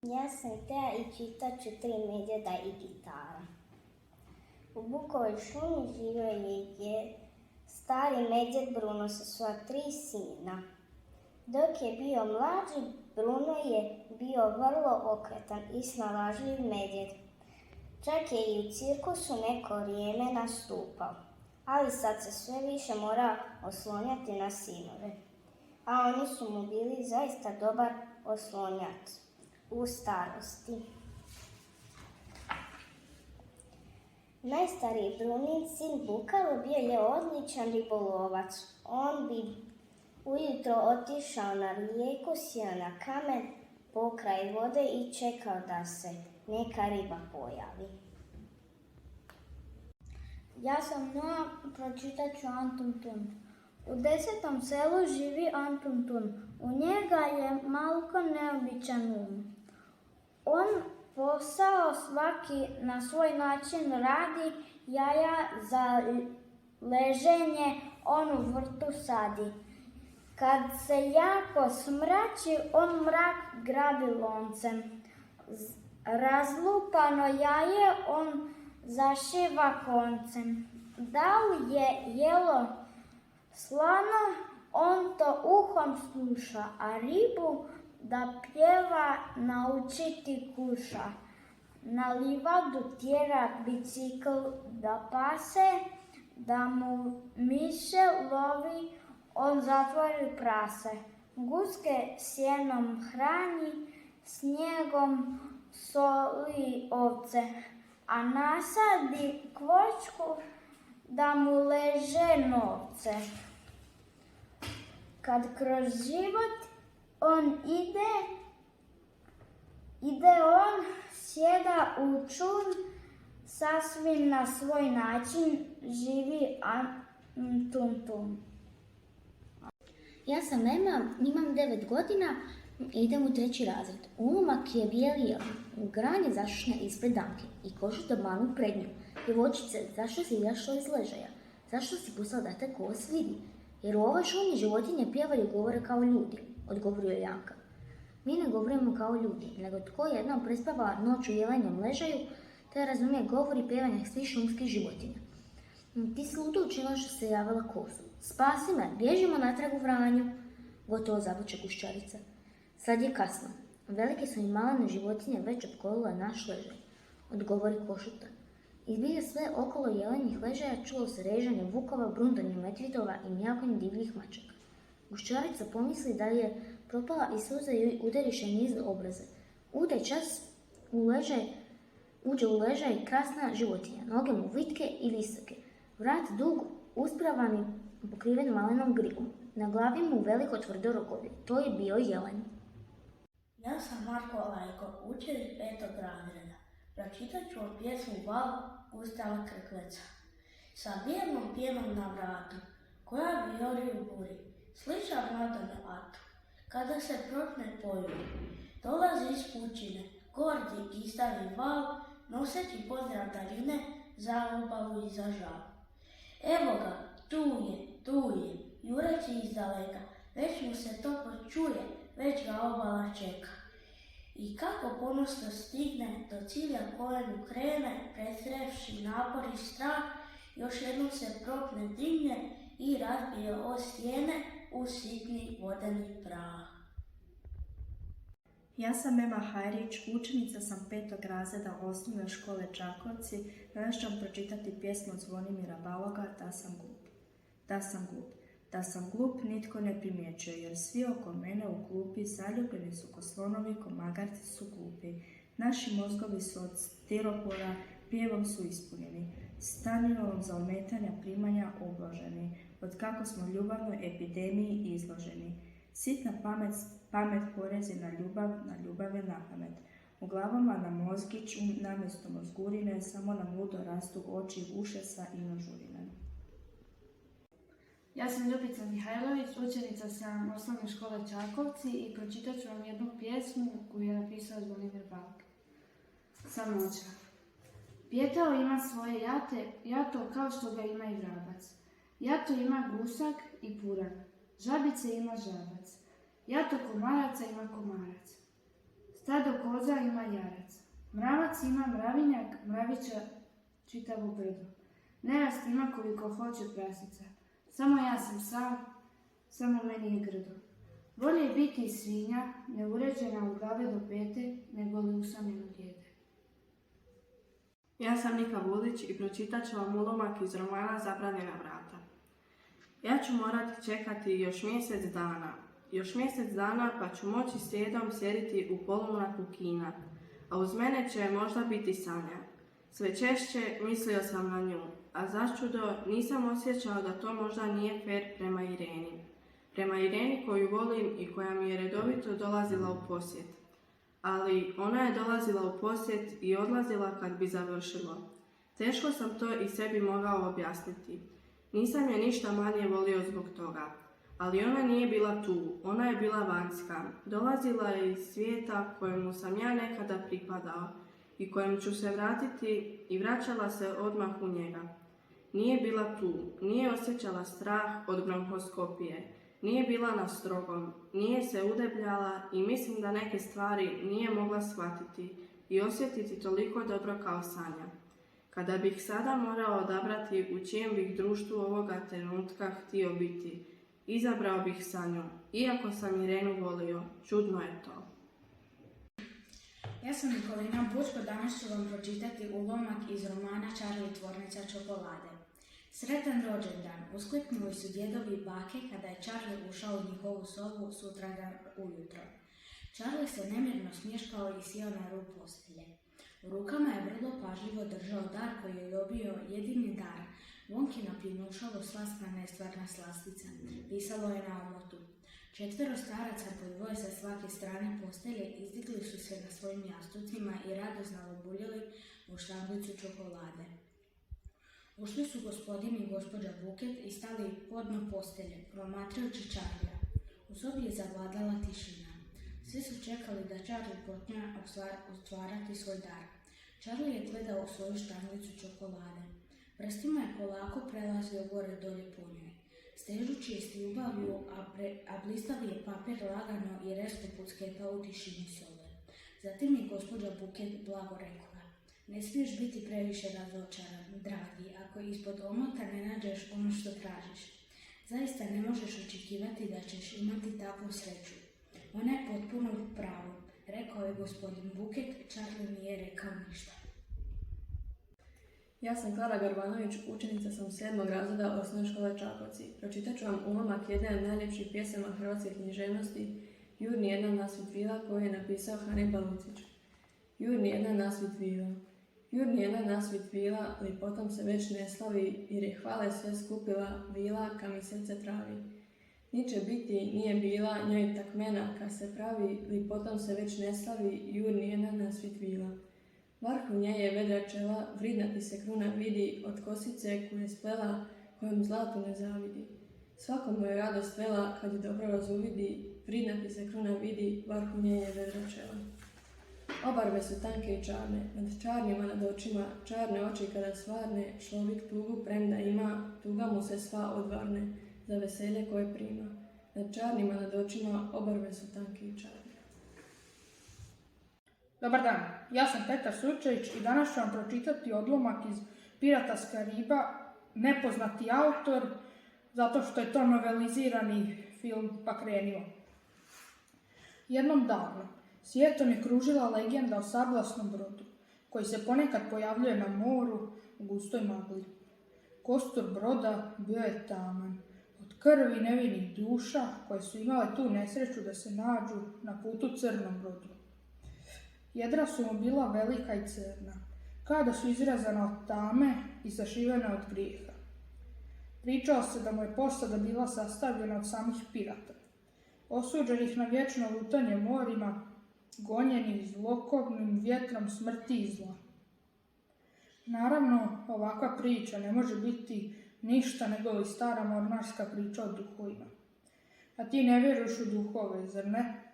Ja sam Teja i čitat ću Tri medvjeda i gitara. U Bukovoj šumi živio je stari medvjed Bruno sa svoja 3 sina. Dok je bio mlađi, Bruno je bio vrlo okretan i snalažljiv medvjed. Čak je i u cirkusu neko vrijeme nastupao, ali sad se sve više mora oslonjati na sinove. A oni su mu bili zaista dobar oslonjač u starosti. Najstariji Brunin sin Bukalo bio je odličan ribolovac. On bi ujutro otišao na rijeku, sjeo na kamen pokraj vode i čekao da se neka riba pojavi. Ja sam Noa, pročitat ću Antun Tun. U 10. selu živi Antun Tun. U njega je malko neobičan On posao svaki na svoj način radi, jaja za leženje on u vrtu sadi. Kad se jako smrači, on mrak grabi loncem. Razlupano jaje on zašiva koncem. Da li je jelo slano, on to uhom sluša, a ribu da pjeva naučiti kuša. Na livadu tjera bicikl da pase, da mu miše lovi, on zatvori prase. Guske sjenom hrani, snijegom soli ovce, a nasadi kvočku da mu leže novce. Kad kroz život on ide on sjeda u čun, sasvim na svoj način živi Antun Tun. Ja sam Ema, imam 9 godina i idem u 3. razred. Ulomak je bijeli jelin, u granje zašne ispred Danke i kožu da manu pred njom. Djevojčice, zašto si izašla iz ležaja? Zašto si pustila da te kos vidi? Jer u ovoj šumi životinje pjevaju i govore kao ljudi, odgovorio Janka. Mi ne govorimo kao ljudi, nego tko jednom prespava noć u jelenjem ležaju, te razumije govor i pjevanje svih šumskih životinja. Ti si ludo učinila što se javila kosu. Spasi me, bježimo natrag u Vranju. Gotovo zavuče Guščarica. Sad je kasno. Velike su i malene životinje već opkolile naš ležaj, odgovori Košuta. Izbilje sve okolo jelenjih ležaja čulo se režanje vukova, brundanje medvjedova i mjakanje divljih mačaka. Guščarica pomisli da je propala i suza joj udariše niz obraze. Ude čas uđe u ležaj krasna životinja, noge mu vitke i visoke. Vrat dug, uspravan i pokriven malenom grigom. Na glavi mu veliko tvrdo rogovje. To je bio jelen. Ja sam Marko Lajko, učenik 5. razreda. Pročitat ću pjesmu Val Gustava Krkleca. Sa bijelom pjevom na vratu, koja vijori u buri, sliča mladome atu. Kada se propne pojuj, dolazi iz pučine, gordi istavi val, noseći pozdrav daljine za obalu i za žal. Evo ga, tu je, jureći izdaleka, već mu se to počuje, već ga obala čeka. I kako ponosno stigne, do cilja kolenu krene, presrevši napor i strah, još jednom se propne digne i razbije o stijene u sitni vodeni prah. Ja sam Ema Hajrić, učenica sam 5. razreda osnovne škole Čakovci. Danas ću vam pročitati pjesmu od Zvonimira Baloga Da sam glup. Da sam glup nitko ne primjećuje, jer svi oko mene u klupi zaljubljeni su ko slonovi, ko magarci su glupi. Naši mozgovi su od stiropora, prijevom su ispunjeni, staninom za ometanja primanja obloženi, od kako smo ljubavnoj epidemiji izloženi. Sitna pamet porezi na ljubav je na pamet. U glavama nam mozgiću, namjesto mozgurine, samo nam ludo rastu oči, ušesa i nožurine. Ja sam Ljubica Mihajlović, učenica sam osnovne škole Čakovci i pročitat ću vam jednu pjesmu koju je napisao Zvonimir Balog. Samoća. Pijetao ima svoje jato kao što ga ima i vrabac. Jato ima gusak i puran, žabice ima žabac. Jato komaraca ima komarac. Stado koza ima jarac. Mravac ima mravinjak, mravića čitavu brdu. Nerast ima koliko hoće prasica. Samo ja sam sam, samo meni je grdo. Bolje je biti svinja, neuređena od glave do pete, nego li usamljeno dijete. Ja sam Nika Vulić i pročitat ću vam ulomak iz romana Zabranjena vrata. Ja ću morati čekati još mjesec dana. Još mjesec dana pa ću moći slijedom sjediti u polumraku kina, a uz mene će možda biti Sanja. Sve češće mislio sam na nju, a začudo nisam osjećao da to možda nije fer prema Ireni. Prema Ireni koju volim i koja mi je redovito dolazila u posjet. Ali ona je dolazila u posjet i odlazila kad bi završilo. Teško sam to i sebi mogao objasniti. Nisam je ništa manje volio zbog toga. Ali ona nije bila tu, ona je bila vanjska. Dolazila je iz svijeta kojemu sam ja nekada pripadao i kojem ću se vratiti i vraćala se odmah u njega. Nije bila tu, nije osjećala strah od bronhoskopije, nije bila na strogom, nije se udebljala i mislim da neke stvari nije mogla shvatiti i osjetiti toliko dobro kao Sanja. Kada bih sada morao odabrati u čijem bih društvu ovoga trenutka htio biti, izabrao bih Sanju, iako sam Irenu volio, čudno je to. Ja sam Nikolina Bučko, danas ću vam pročitati ulomak iz romana Charlie tvornica čokolade. Sretan rođendan, uskliknuli su djedovi i bake kada je Charlie ušao u njihovu sobu sutradan ujutro. Charlie se nemirno smješkao i sjeo na rub postelje. U rukama je vrlo pažljivo držao dar koji je dobio, jedini dar, Vonkina pjenušavo slaskana nestvarna slastica. Pisalo je na omotu. 4 staraca po 2 sa svake strane postelje izdigli su se na svojim jastucima i radosno obuljili u štanglicu čokolade. Ušli su gospodin i gospođa Buket i stali podno postelje, promatrajući Charlija. U sobi je zavladala tišina. Svi su čekali da Charlie počne otvarati svoj dar. Charlie je gledao u svoju štanglicu čokolade. Prstima je polako prelazio gore dolje po njoj. Stežući je s ljubavlju, a blistav je papir lagano i rezko pucketao u tišini sobe. Zatim je gospođa Buket blago rekla: ne smiješ biti previše razočaran, dragi, ako ispod omota ne nađeš ono što tražiš. Zaista ne možeš očekivati da ćeš imati takvu sreću. Ona je potpuno u pravu, rekao je gospodin Buket. Charlie nije rekao ništa. Ja sam Klara Garbanović, učenica sam 7. razreda osnovne škole Čakovci. Pročitat ću vam ulomak jedne od najljepših pjesama hrvatske književnosti, Jurni jedna nasvit vila, koju je napisao Hannibal Lucić. Jurni jedna nasvit vila. Jurni jedna nasvit vila, lipotom se već ne slavi, jer je hvale sve skupila vila, ka mi srce travi. Niče biti nije bila, njoj takmena, ka se pravi, lipotom se već ne slavi, jurni jedna nasvit vila. Varhu nje je vedra čela, vridna ti se kruna vidi, od kosice koju je splela, kojom zlatu ne zavidi. Svakom mu je radost vela, kad je dobro razuvidi, vridna ti se kruna vidi, varhu nje je vedra čela. Obarve su tanke i čarne, nad čarnima nad očima, čarne oči kada svarne, šlovik tugu premda ima, tuga mu se sva odvarne, za veselje koje prima. Nad čarnima nad očima, obarve su tanke i čarne. Dobar dan, ja sam Petar Surčević i danas ću vam pročitati odlomak iz Pirata s Kariba, nepoznati autor, zato što je to novelizirani film, pa krenimo. Jednom davno, svijetom je kružila legenda o sablasnom brodu, koji se ponekad pojavljuje na moru u gustoj magli. Kostur broda bio je taman, od krvi nevinih duša koje su imale tu nesreću da se nađu na putu crnom brodu. Jedra su mu bila velika i crna, kao da su izrezana od tame i sašivena od grijeha. Pričao se da mu je posada bila sastavljena od samih pirata, osuđenih na vječno lutanje morima, gonjenih zlokobnim vjetrom smrti i zla. Naravno, ovakva priča ne može biti ništa nego li stara mornarska priča o duhovima. A ti ne vjeruješ u duhove, zar ne?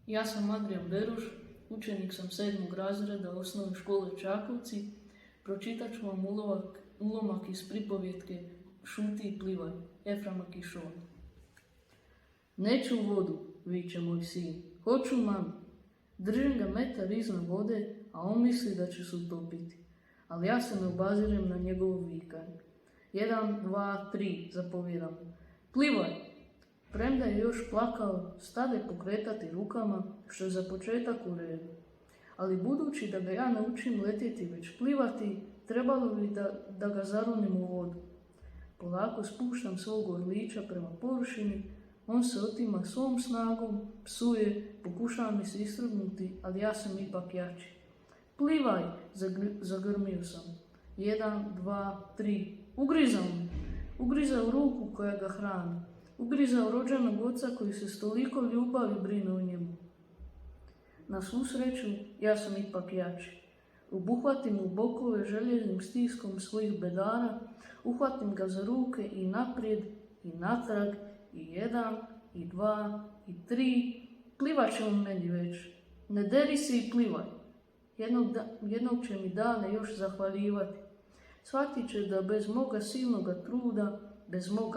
Ja sam Adrian Beruš, učenik sam 7. razreda osnovne škole Čakovci. Pročitat ću vam ulomak iz pripovjetke Šuti i plivaj, Eframa Kišona. Neću u vodu, viče moj sin, Hoću mami. Držim ga metar iznad vode, a on misli da će se utopiti. Ali ja se ne obazirem na njegovo vikanje. 1, 2, 3, zapovjedam mu. Plivaj! Premda je još plakao, stade pokretati rukama, što je za početak u redu. Ali budući da ga ja naučim letjeti već plivati, trebalo bi da ga zaronim u vodu. Polako spuštam svog orlića prema površini, on se otima svom snagom, psuje, pokušava mi se istrgnuti, ali ja sam ipak jači. Plivaj, zagrmio sam. 1, 2, 3, ugrizao me. Ugrizao ruku koja ga hrani. Ugrizao rođenog oca koji se s toliko ljubavi brine o njemu. Na svu sreću, ja sam ipak jači. Obuhvatim u bokove željeznim stiskom svojih bedara, uhvatim ga za ruke i naprijed i natrag, i 1, i 2, i 3. Plivat će on meni već. Ne deri se i plivaj. Jednog će mi dane još zahvaljivati. Shvatit će da bez moga silnoga truda, bez mog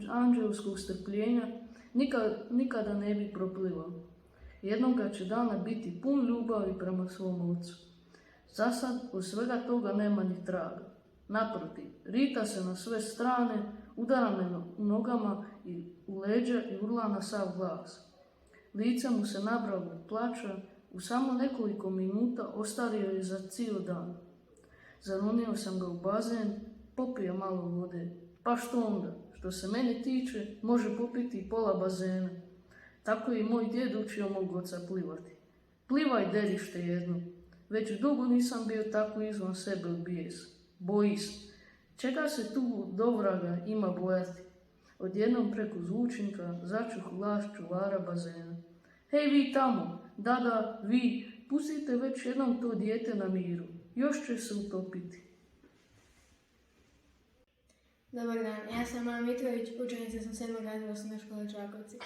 anđelskog strpljenja, nikada ne bi proplivao. Jednoga će dana biti pun ljubavi prema svom ocu. Zasad od svega toga nema ni traga. Naprotiv, rita se na sve strane, udara me nogama i u leđa i urla na sav glas. Lice mu se nabralo od plača, u samo nekoliko minuta ostario je za cijel dan. Zaronio sam ga u bazen, popio malo vode. Pa što onda? Što se mene tiče, može popiti i pola bazena. Tako je i moj djed učio mog oca plivati. Plivaj, derište jedno. Već dugo nisam bio tako izvan sebe od bijesa. Boji se. Čega se tu do vraga ima bojati? Odjednom preko zvučnika začuh glas čuvara bazena. Hej vi tamo, da, vi, pustite već jednom to dijete na miru. Još će se utopiti. Dobar dan, ja sam Maja Mitrović, učenica sam 7. razreda osnovne škole Čakovci.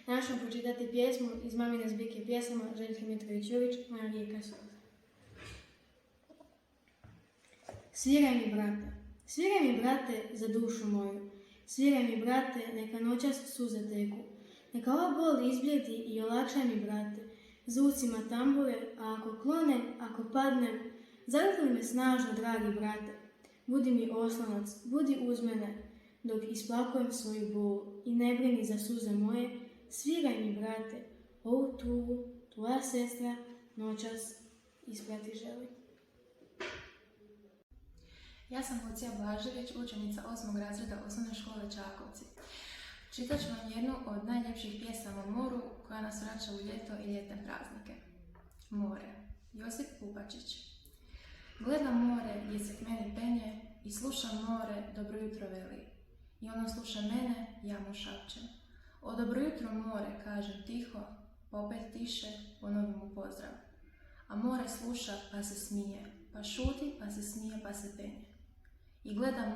Danas ću pročitati pjesmu iz mamine zbirke pjesama Željke Mitrović-Jurić, Moja rijeka suza. Sviraj mi brate za dušu moju, sviraj mi brate, neka noćas suze teku, neka ova bol izbljedi i olakšaj mi brate, zvucima tambure, a ako klonem, ako padnem, zagrli me snažno, dragi brate, budi mi oslonac, budi uz mene, dok isplakujem svoju bol i ne brini za suze moje, sviraj mi brate, ovu tugu, tvoja sestra noćas isprati želi. Ja sam Lucija Blažević, učenica 8. razreda osnovne škole Čakovci. Čitat ću vam jednu od najljepših pjesama o moru koja nas vraća u ljeto i ljetne praznike. More. Josip Ubačić. Gledam more, jesek meni penje i slušam more, dobro jutro veli. I ono sluša mene, ja mu šapćem. O dobro jutro more, kažem tiho, pa opet tiše, ponovim mu pozdrav. A more sluša pa se smije, pa šuti pa se smije pa se penje. I gledam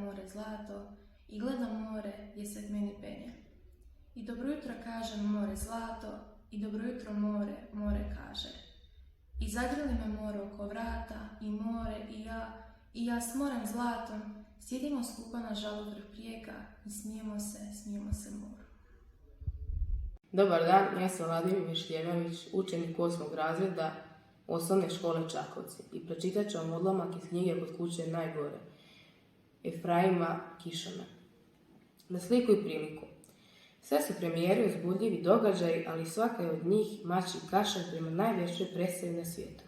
more zlato, i gledam more, jesek meni penje. I dobro jutro kažem more zlato, i dobro jutro more, more kaže. I zagrli me more oko vrata, i more, i ja s morem zlatom, sjedimo skupa na žalovrh prijeka i smijemo se moru. Dobar dan, ja sam Vladimir Mišljevavić, učenik 8. razreda osnovne škole Čakovci i pročitat ću vam odlomak iz knjige Kod kuće najgore, Efraima Kišana. Na sliku i priliku. Sve su premijere uzbudljivi događaji, ali svaka je od njih mači kašalj prema najvećoj predstavi na svijetu.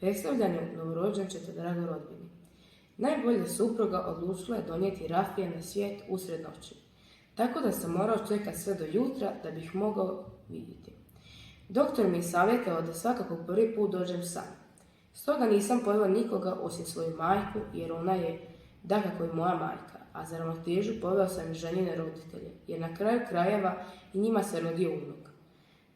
Predstavljanju novorođenčeta drago rodbini. Najbolja supruga odlučila je donijeti Rafija na svijet usred noći, tako da sam morao čekati sve do jutra da bih mogao vidjeti. Doktor mi je savjetovao da svakako prvi put dođem sam. Stoga nisam poveo nikoga osim svoju majku, jer ona je dakako i moja majka, a za ravnotežu poveo sam i ženine roditelje, jer na kraju krajeva i njima se rodio unuk.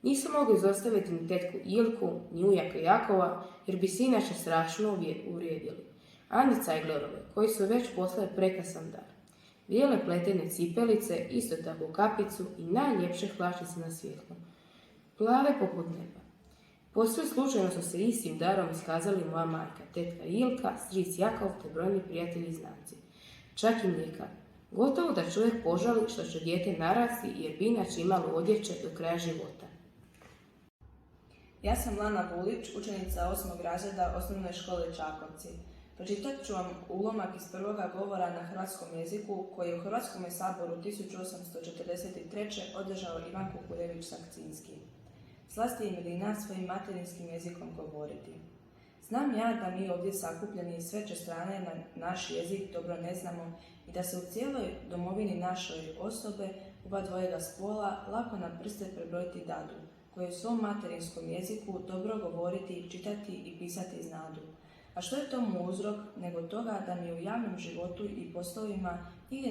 Nisam mogao izostaviti ni tetku Ilku, ni ujaka Jakova, jer bi se inače strašno uvrijedili. Ani Cajglerove, koji su već poslali prekrasan dar. Bijele pletene cipelice, isto tako kapicu i najljepše hlačice na svijetu. Plave poput neba. Posve slučajno su se istim darom iskazali moja majka, tetka Ilka, stric Jakov te brojni prijatelji i znanci. Čak i mljekar. Gotovo da čovjek požali što će dijete narasti jer bi inače imalo odjeće do kraja života. Ja sam Lana Bulić, učenica 8. razreda osnovne škole Čakovci. Pročitat ću vam ulomak iz prvoga govora na hrvatskom jeziku koji je u Hrvatskom saboru 1843. održao Ivan Kukuljević-Sakcinski. Slasti i milina svojim materinskim jezikom govoriti. Znam ja da mi ovdje sakupljeni s veće strane na naš jezik dobro ne znamo i da se u cijeloj domovini našoj osobe oba dvojega spola lako na prste prebrojiti dadu, koje u svom materinskom jeziku dobro govoriti, čitati i pisati znadu. A što je tomu uzrok nego toga da mi u javnom životu i poslovima ili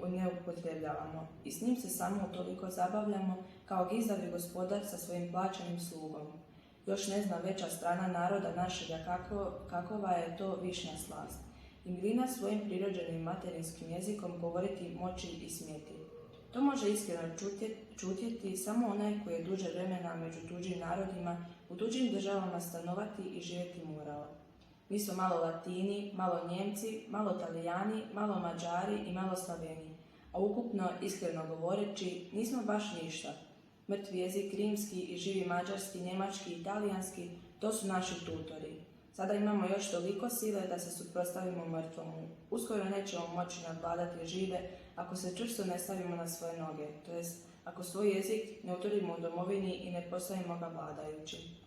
ne upotrebljavamo i s njim se samo toliko zabavljamo kao gizdavi gospodar sa svojim plaćenim slugom. Još ne zna veća strana naroda našega kakova je to višnja slast. I milina svojim prirođenim materinskim jezikom govoriti, moći i smjeti. To može iskreno čutjeti samo onaj koji je duže vremena među tuđim narodima, u tuđim državama stanovati i živjeti morao. Mi smo malo Latini, malo Njemci, malo Talijani, malo Mađari i malo Slaveni, a ukupno, iskreno govoreći, nismo baš ništa. Mrtvi jezik rimski i živi mađarski, njemački i italijanski, to su naši tutori. Sada imamo još toliko sile da se suprotstavimo mrtvomu. Uskoro nećemo moći nadvladati žive ako se čvrsto ne stavimo na svoje noge, to jest ako svoj jezik ne uturimo u domovini i ne postavimo ga vladajući.